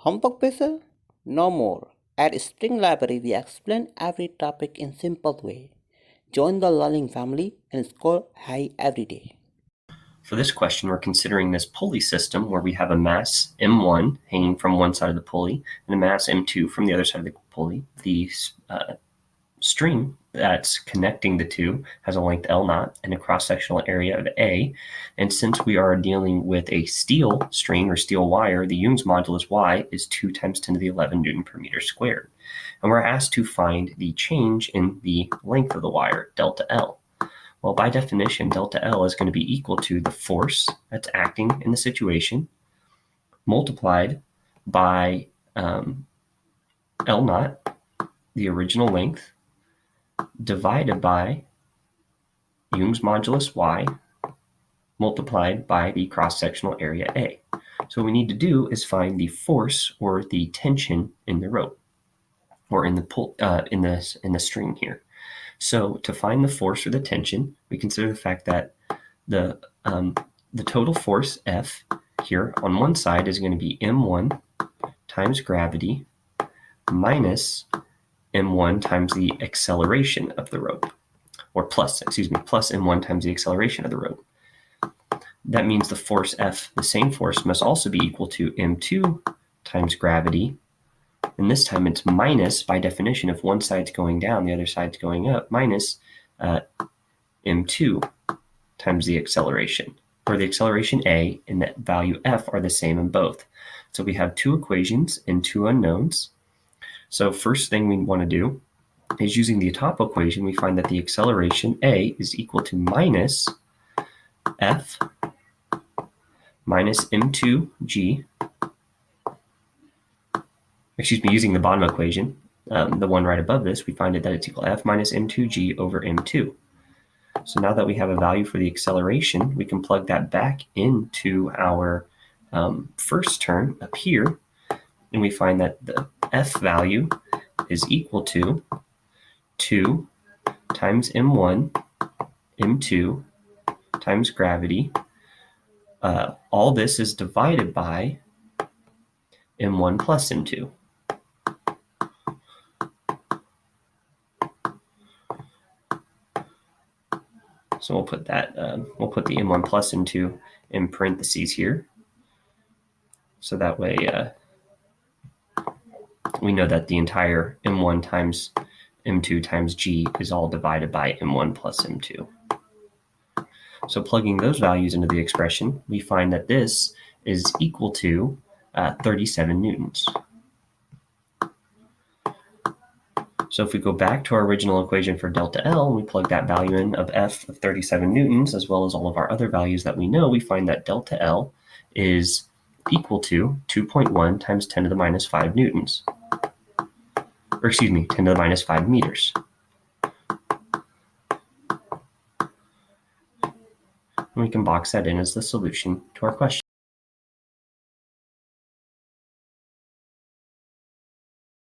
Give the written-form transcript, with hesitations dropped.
Homework pressure? No more. At Spring Library, we explain every topic in simple way. Join the learning family and score high every day. For this question, we're considering this pulley system where we have a mass M1 hanging from one side of the pulley and a mass M2 from the other side of the pulley. The string that's connecting the two has a length L naught and a cross-sectional area of A. And since we are dealing with a steel string or steel wire, the Young's modulus Y is 2 times 10 to the 11 Newton per meter squared. And we're asked to find the change in the length of the wire, delta L. Well, by definition, delta L is going to be equal to the force that's acting in the situation multiplied by L naught, the original length, divided by Young's modulus Y multiplied by the cross-sectional area A. So what we need to do is find the force or the tension in the rope or in the string here. So to find the force or the tension, we consider the fact that the total force F here on one side is going to be M1 times gravity minus M1 times the acceleration of the rope, or plus M1 times the acceleration of the rope. That means the force F, the same force, must also be equal to M2 times gravity. And this time it's minus, by definition, if one side's going down, the other side's going up, minus M2 times the acceleration, where the acceleration A and the value F are the same in both. So we have two equations and two unknowns. So first thing we want to do is, using the top equation, we find that the acceleration A is equal to minus F minus M2G. Using the bottom equation, the one right above this, we find that it's equal to F minus M2G over M2. So now that we have a value for the acceleration, we can plug that back into our first term up here, and we find that the F value is equal to 2 times M1, M2 times gravity. All this is divided by M1 plus M2. So we'll put the M1 plus M2 in parentheses here. So that way we know that the entire M1 times M2 times G is all divided by M1 plus M2. So plugging those values into the expression, we find that this is equal to 37 newtons. So if we go back to our original equation for delta L, and we plug that value in of F of 37 newtons, as well as all of our other values that we know, we find that delta L is equal to 2.1 times 10 to the minus 5 newtons. Or 10 to the minus 5 meters. And we can box that in as the solution to our question.